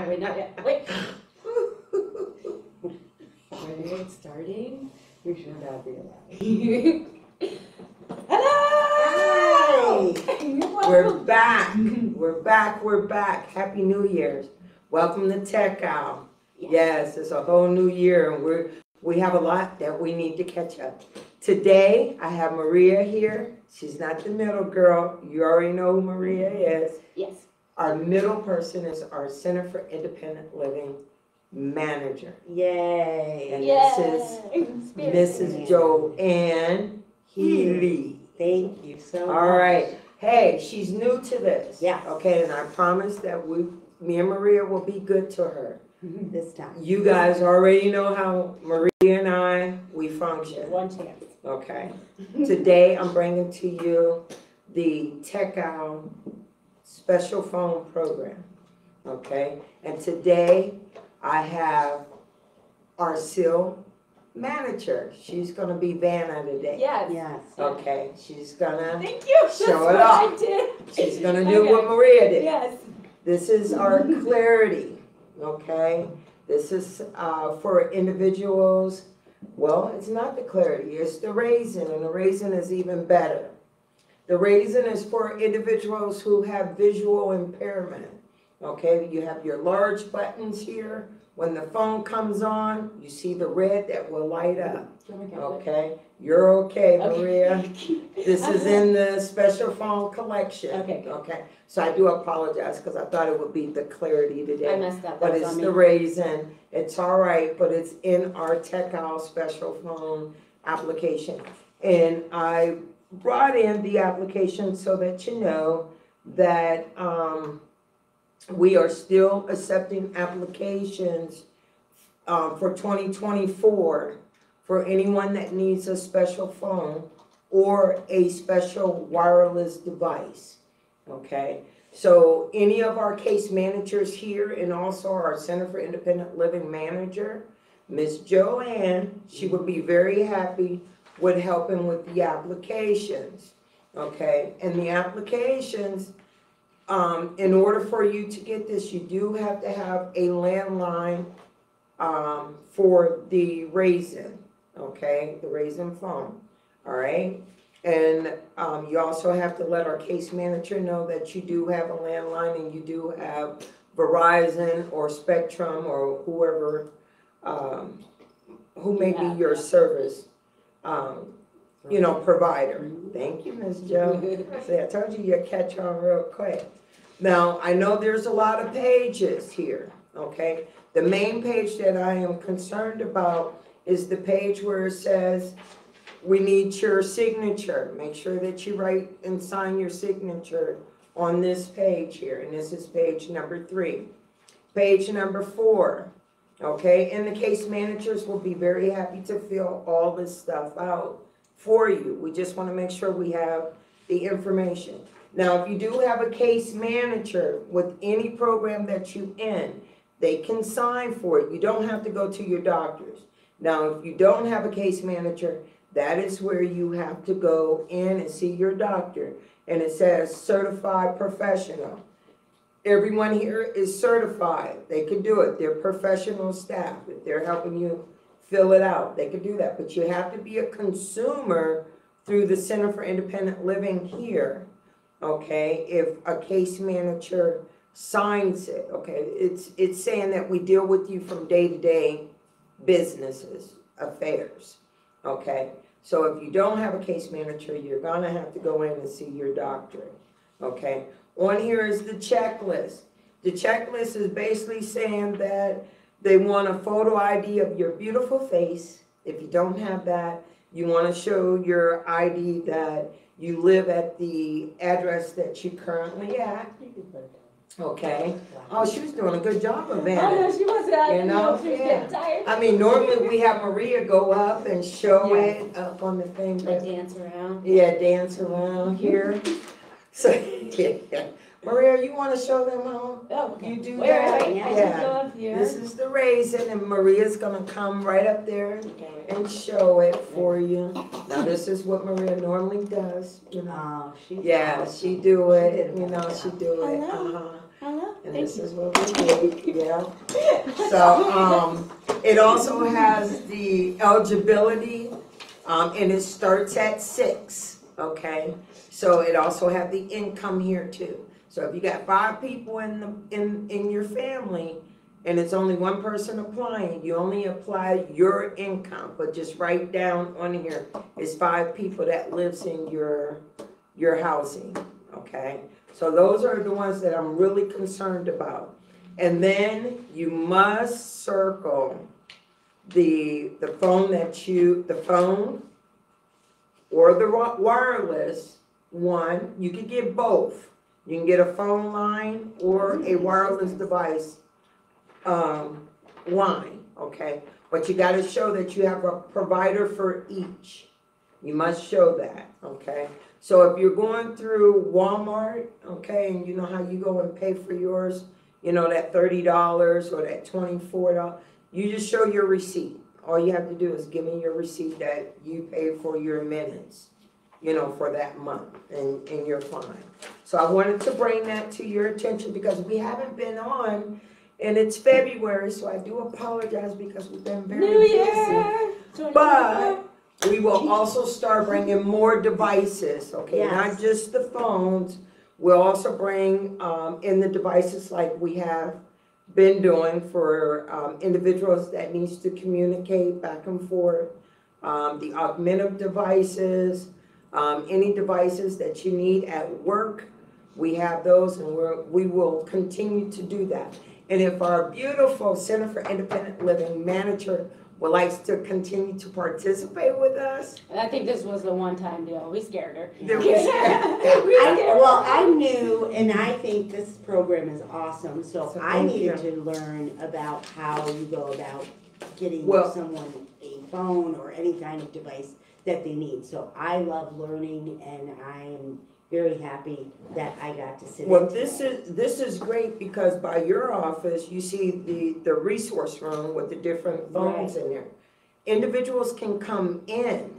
Wait, not yet. Wait. Wait, starting. You should not be allowed. Hello! Hi! We're back. We're back. Happy New Year's. Welcome to CIL. Yes, it's a whole new year, and we have a lot that we need to catch up. Today, I have Maria here. She's not the middle girl. You already know who Maria is. Yes. Our middle person is our Center for Independent Living manager. Yay. And Yay. this is Mrs. Johann H. Thank you so much. All right. Hey, she's new to this. Yeah. Okay, and I promise that me and Maria will be good to her. This time. You guys already know how Maria and we function. One chance. Okay. Today I'm bringing to you the CIL special phone program. Okay. And today I have our CIL Manager. She's going to be Vanna today. Yes. Yes. Okay. She's going to Thank you. show it That's off. what I did. She's going to do what Maria did. Yes. This is our clarity. Okay. This is for individuals. Well, it's not the clarity, it's the raisin, and the raisin is even better. The raisin is for individuals who have visual impairment. Okay, you have your large buttons here. When the phone comes on, you see the red that will light up. Okay, you're okay, Maria. This is in the special phone collection. Okay. Okay, so I do apologize because I thought it would be the clarity today. I messed up. But That's it's on me. the raisin. It's all right, but it's in our CIL special phone application. And I brought in the application so that you know that we are still accepting applications for 2024 for anyone that needs a special phone or a special wireless device. Okay. So any of our case managers here and also our Center for Independent Living manager, Miss Joanne, she would be very happy with helping with the applications. Okay, and the applications, in order for you to get this, you do have to have a landline for the raisin, okay, the raisin phone, all right? And you also have to let our case manager know that you do have a landline and you do have Verizon or Spectrum or whoever, who may be your service, provider. Thank you, Ms. Joe. See, I told you you'd catch on real quick. Now, I know there's a lot of pages here, okay? The main page that I am concerned about is the page where it says, we need your signature. Make sure that you write and sign your signature on this page here. And this is page number 3. Page number 4. Okay, and the case managers will be very happy to fill all this stuff out for you. We just want to make sure we have the information. Now, if you do have a case manager with any program that you in, they can sign for it. You don't have to go to your doctors. Now, if you don't have a case manager, that is where you have to go in and see your doctor. And it says certified professional. Everyone here is certified. They can do it. They're professional staff. If they're helping you fill it out, they can do that. But you have to be a consumer through the Center for Independent Living here, okay, if a case manager signs it, okay? It's saying that we deal with you from day-to-day businesses, affairs, okay? So if you don't have a case manager, you're gonna have to go in and see your doctor, okay? On here is the checklist. The checklist is basically saying that they want a photo ID of your beautiful face. If you don't have that, you want to show your ID that you live at the address that you're currently at. Okay. Oh, she was doing a good job of that. Oh, no, she wasn't. You know? She was Yeah. getting tired. I mean, normally we have Maria go up and show it up on the thing. I But dance around. yeah, dance around here. So, yeah. Maria, you want to show them how Oh, okay. you do Wait, that? wait, I Yeah. just go up here. This is the raisin, and Maria's gonna come right up there and show it for you. Now, this is what Maria normally does, you know. Oh, she's Yeah, awesome. she do She it, did a you good know, job. she do it. Hello. Hello. and this is what we need, yeah. So, it also has the eligibility, and it starts at 6, okay? So it also have the income here too. So if you got 5 people in your family, and it's only one person applying, you only apply your income, but just write down on here, it's 5 people that lives in your housing, okay? So those are the ones that I'm really concerned about. And then you must circle the phone the phone or the wireless one. You can get both. You can get a phone line or a wireless device line, okay? But you gotta show that you have a provider for each. You must show that, okay? So if you're going through Walmart, okay, and you know how you go and pay for yours, you know, that $30 or that $24, you just show your receipt. All you have to do is give me your receipt that you paid for your minutes, you know, for that month, and you're fine. So I wanted to bring that to your attention because we haven't been on, and it's February, so I do apologize because we've been very New busy. Year! But we will also start bringing more devices, okay? Yes. Not just the phones. We'll also bring in the devices like we have been doing for individuals that needs to communicate back and forth. The augmentative devices, any devices that you need at work, we have those, and we will continue to do that. And if our beautiful Center for Independent Living manager would like to continue to participate with us, I think this was a one-time deal. We scared her. then we scared. Well, I'm new, and I think this program is awesome, so I thank needed you. to learn about how you go about getting Well- someone a phone or any kind of device that they need. So I love learning, and I am very happy that I got to sit in. Well, today. this is great because by your office, you see the resource room with the different phones in there. Individuals can come in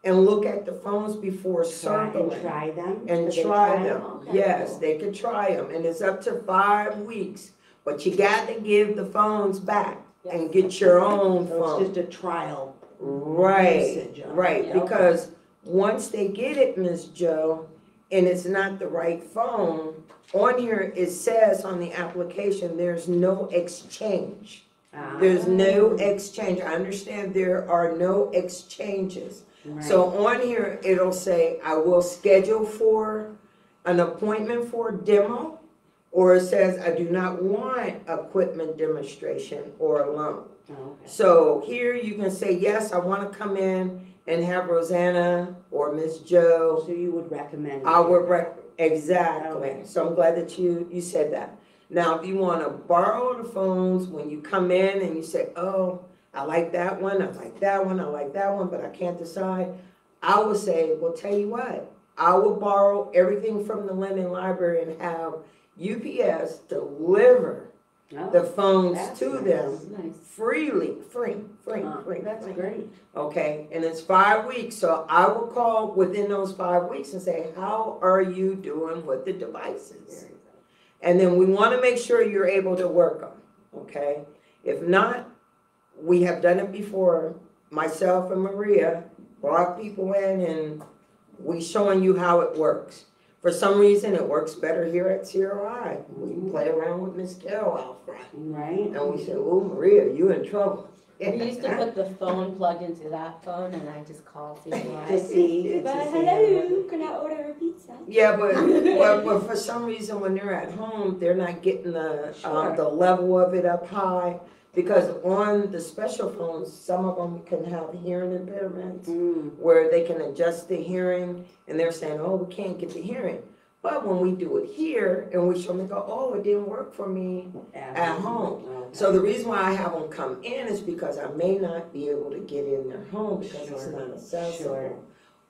and look at the phones before circling. Try them. And Could they try them, Okay. yes, they can try them, and it's up to 5 weeks. But you got to give the phones back and get your own So phone. it's just a trial. Right, usage of it. right, Yeah. because once they get it, Ms. Joe, and it's not the right phone, on here it says on the application, there's no exchange. There's no exchange. I understand there are no exchanges. Right. So on here, it'll say, I will schedule for an appointment for a demo, or it says, I do not want equipment demonstration or a loan. Oh, okay. So here you can say, yes, I want to come in and have Rosanna or Miss Joe. So you would recommend? I would exactly. Okay. So I'm glad that you said that. Now, if you want to borrow the phones when you come in and you say, oh, I like that one, I like that one, I like that one, but I can't decide, I would say, well, tell you what, I will borrow everything from the Linden Library and have UPS deliver Oh, the phones that's to nice. them Nice. free. That's great. Okay, and it's 5 weeks, so I will call within those 5 weeks and say, how are you doing with the devices? And then we want to make sure you're able to work them, okay? If not, we have done it before. Myself and Maria brought people in and we showing you how it works. For some reason, it works better here at CRI. We play around with Miss Carol out front. Right? And we said, oh, Maria, you in trouble. We used to put the phone plugged into that phone, and I just called To CRI. see. But to see hello, can I order a pizza? Yeah, but for some reason, when they're at home, they're not getting the level of it up high. Because on the special phones, some of them can have hearing impairments where they can adjust the hearing, and they're saying, oh, we can't get the hearing. But when we do it here and we show them, they go, oh, it didn't work for me at home. Okay. So the reason why I have them come in is because I may not be able to get in their home because it's not accessible. Sure.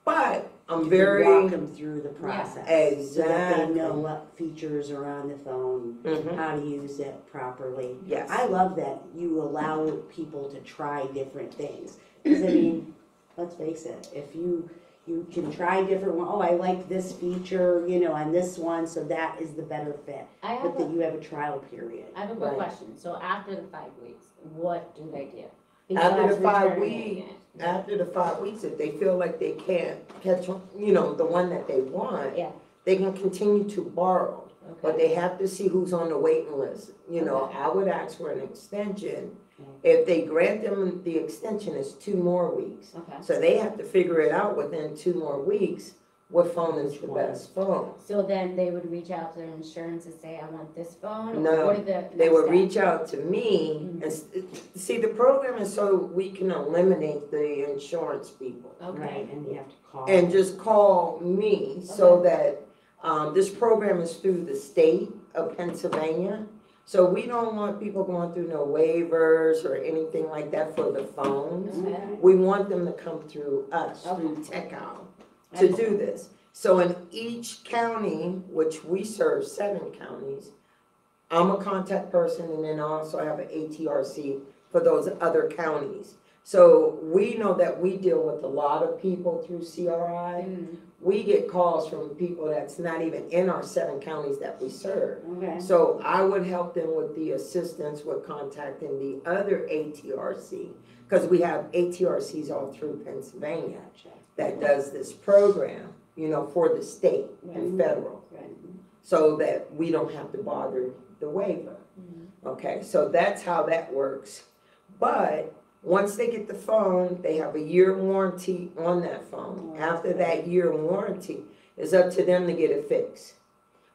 But I'm You very walk them through the process. So that they exactly. know what features are on the phone, Mhm. how to use it properly. Yes. I love that you allow people to try different things. Because I mean, let's face it, if you you can try different one. Oh, I like this feature, you know, on this one, so that is the better fit. I have But that a, you have a trial period. I have a Right. quick question. So after the 5 weeks, what do they do? After Besides the 5 returning weeks, it? after the 5 weeks, if they feel like they can't catch, you know, the one that they want, Yeah, they can continue to borrow. But okay. they have to see who's on the waiting list. You know, Okay. I would ask for an extension. Okay. If they grant them the extension, it's 2 more weeks. Okay. So they have to figure it out within 2 more weeks, what phone is the Which one? best phone. So then they would reach out to their insurance and say, I want this phone? No, Or what are the They next would steps? reach out to me Mhm. and, see, the program is so we can eliminate the insurance people. Okay. Right, and you have to call. And just call me so that, this program is through the state of Pennsylvania. So we don't want people going through no waivers or anything like that for the phones. Okay. We want them to come through us, through TechOwl, to do this. So in each county, which we serve 7 counties, I'm a contact person and then I also have an ATRC for those other counties. So we know that we deal with a lot of people through CRI. Mm, We get calls from people that's not even in our 7 counties that we serve. Okay. So I would help them with the assistance with contacting the other ATRC, because we have ATRCs all through Pennsylvania Gotcha. that does this program, you know, for the state and Right. federal, Right. so that we don't have to bother the waiver. Okay, so that's how that works. But once they get the phone, they have a year warranty on that phone. After that year warranty, it's up to them to get it fixed.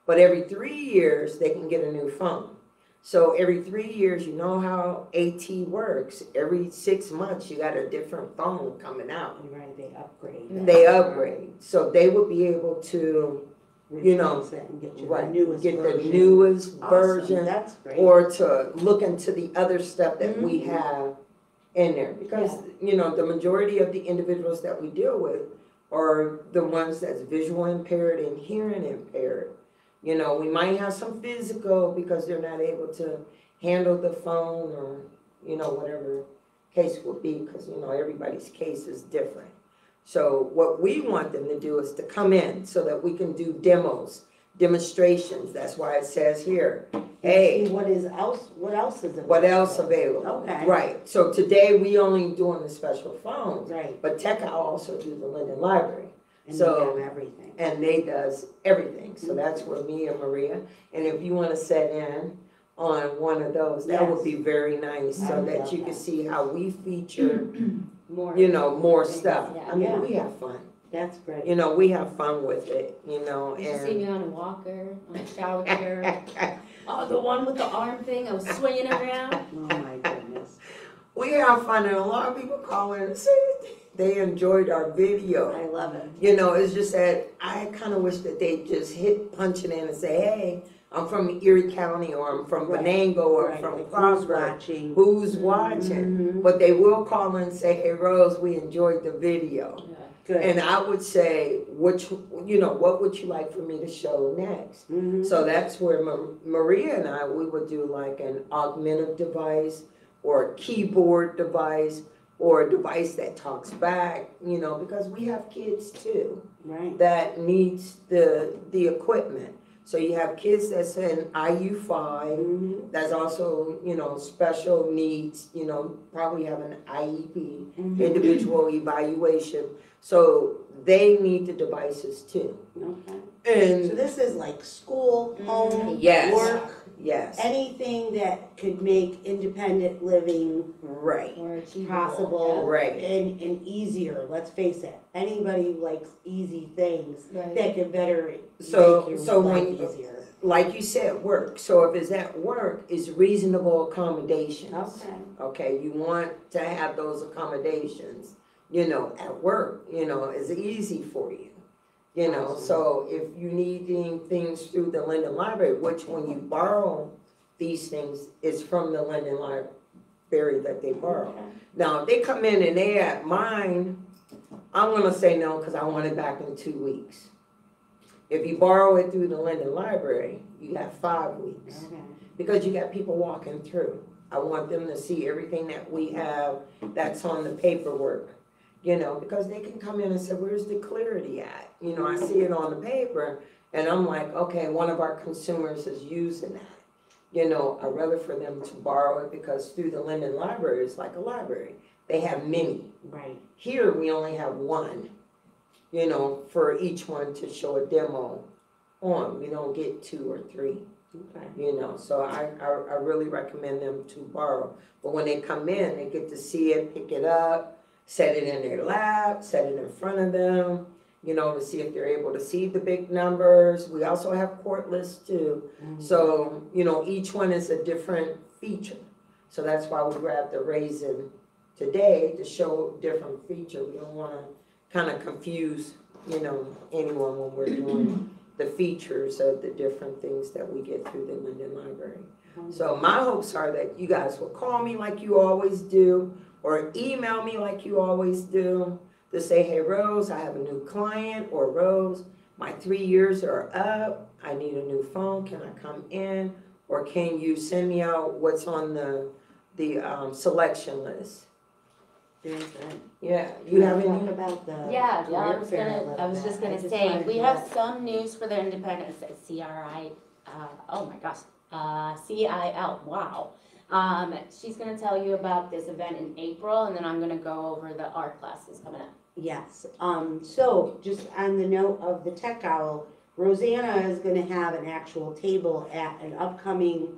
But every 3 years, they can get a new phone. So every 3 years, you know how AT works. Every 6 months, you got a different phone coming out. Right, they upgrade. They upgrade. So they will be able to, you know, Replace it and get you the right, newest get the version. newest Awesome, version. that's great. Or to look into the other stuff that we Mhm. have in there. Because, you know, the majority of the individuals that we deal with are the ones that's visual impaired and hearing impaired. You know, we might have some physical because they're not able to handle the phone or, you know, whatever case will be, because, you know, everybody's case is different. So what we want them to do is to come in so that we can do demos, demonstrations. That's why it says here, hey, See what else is available? what else available? Okay. Right, so today we only doing the special phones, Right, but TechOwl also do the Linden Library, and So- they have everything. and they does everything. So that's where me and Maria, and if you wanna set in on one of those, that would be very nice, I so would that love you can that. see how we feature, More. you know, more things, stuff. yeah. I mean, Yeah. we have fun, That's great. you know, we have fun with it, you know, You should see me and. on a walker, on a shower chair. Oh, the one with the arm thing, I was swinging around. Oh, my goodness. We have fun, and a lot of people call in and say they enjoyed our video. I love it. You know, it's just that I kind of wish that they just punch it in and say, hey, I'm from Erie County, or I'm from Right. Venango, or Right, from like who's Prosper. watching. Who's watching? Mhm. But they will call in and say, hey, Rose, we enjoyed the video. Yeah. Good. And I would say, what would you like for me to show next? Mhm. So that's where Maria and I, we would do like an augmentative device or a keyboard device or a device that talks back, you know, because we have kids too Right. that needs the equipment. So you have kids that's in IU5, Mhm. that's also, you know, special needs, you know, probably have an IEP, Mhm. individual evaluation. So they need the devices too. Okay. So And this is like school, home, Yes. work, yes, anything that could make independent living right, Or achievable. possible right. and easier. Let's face it, anybody likes easy things Yeah. Right. that could better So- make your so life when- easier. Like you said, work. So if it's at work, it's reasonable accommodations. Okay. Okay, you want to have those accommodations, you know, at work, you know, it's easy for you. You know, Awesome. so if you needing things through the Linden Library, which when you borrow these things, it's from the Linden Library that they borrow. Okay. Now, if they come in and they at mine, I'm gonna say no, because I want it back in 2 weeks. If you borrow it through the Linden Library, you have 5 weeks, Okay. because you got people walking through. I want them to see everything that we have that's on the paperwork. you know, because they can come in and say, where's the clarity at? You know, I see it on the paper, and I'm like, okay, one of our consumers is using that. You know, I'd rather for them to borrow it, because through the Linden Library, it's like a library. They have many. Right. Here, we only have one, you know, for each one to show a demo on. We don't get 2 or 3. Okay. You know, so I really recommend them to borrow. But when they come in, they get to see it, pick it up, set it in their lap, set it in front of them, you know, to see if they're able to see the big numbers. We also have court lists too. So, you know, each one is a different feature. So that's why we grabbed the raisin today to show different feature. We don't want to kind of confuse, you know, anyone when we're doing the features of the different things that we get through the Linden Library. So my hopes are that you guys will call me like you always do, or email me like you always do, to say, hey, Rose, I have a new client, or Rose, my 3 years are up, I need a new phone, can I come in? Or can you send me out what's on the selection list? Very good. Yeah, you have Talk any? about the Yeah, career fair a little I was bit. just gonna I say, wanted we to have let- some news for the independents at CRI, oh my gosh, CIL, wow. She's gonna tell you about this event in April, and then I'm gonna go over the art classes coming up. Yes, so just on the note of the Tech Owl, Rosanna is gonna have an actual table at an upcoming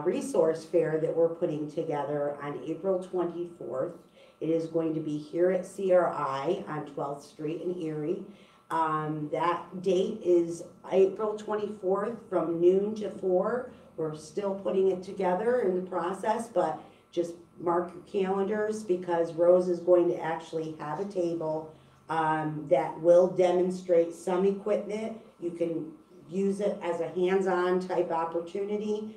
resource fair that we're putting together on April 24th. It is going to be here at CRI on 12th Street in Erie. That date is April 24th from noon to 4. We're still putting it together in the process, but just mark your calendars, because Rose is going to actually have a table that will demonstrate some equipment. You can use it as a hands-on type opportunity.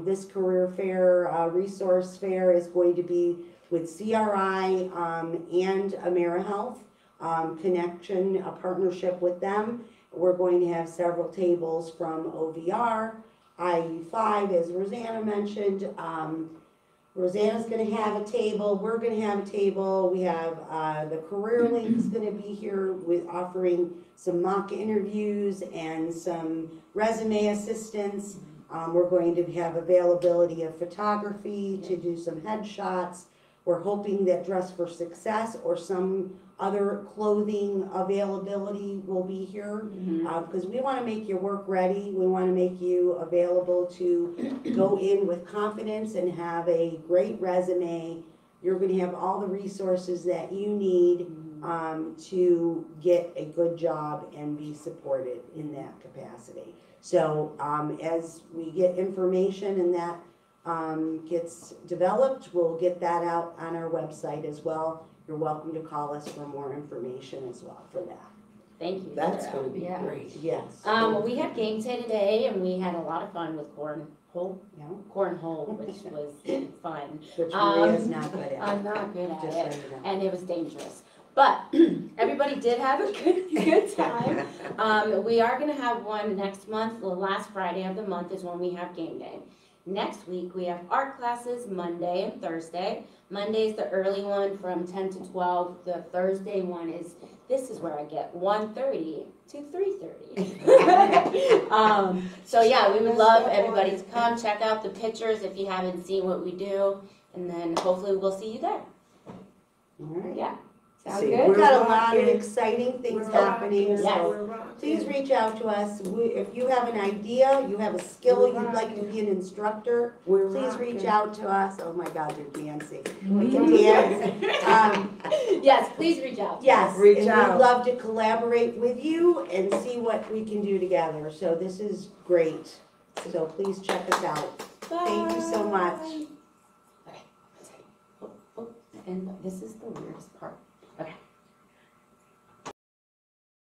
This career fair, resource fair is going to be with CRI and AmeriHealth connection, a partnership with them. We're going to have several tables from OVR, IU5, as Rosanna mentioned. Rosanna's gonna have a table, we're gonna have a table, we have, the Career Link is gonna be here with offering some mock interviews and some resume assistance. We're going to have availability of photography to do some headshots. We're hoping that Dress for Success or some other clothing availability will be here. Because we want to make your work ready. We want to make you available to go in with confidence and have a great resume. You're going to have all the resources that you need to get a good job and be supported in that capacity. So as we get information and that gets developed, we'll get that out on our website as well. You're welcome to call us for more information as well for that. Thank you. That's Sarah. gonna be Yeah. great. Yes. We had game day today, and we had a lot of fun with cornhole, which was fun. Which Maria's not good at. I'm not good at Just it, so you know. and it was dangerous. But everybody did have a good time. We are gonna have one next month. The last Friday of the month is when we have game day. Next week, we have art classes Monday and Thursday. Monday's the early one from 10 to 12. The Thursday one is, this is where I get 1:30 to 3:30. So yeah, we would love everybody to come check out the pictures if you haven't seen what we do. And then hopefully we'll see you there. All right. Yeah. Sound See, good? We've got a lot of rocking. exciting things We're happening, rocking. so We're rocking. please reach out to us. If you have an idea, you have a skill, you'd like to be an instructor, We're please rocking. reach out to us. Oh my God, they're dancing. We can dance. Yes, please reach out. Yes, Reach and out. we'd love to collaborate with you and see what we can do together. So this is great. So please check us out. Thank you so much. Okay. Oh, and this is the weirdest part.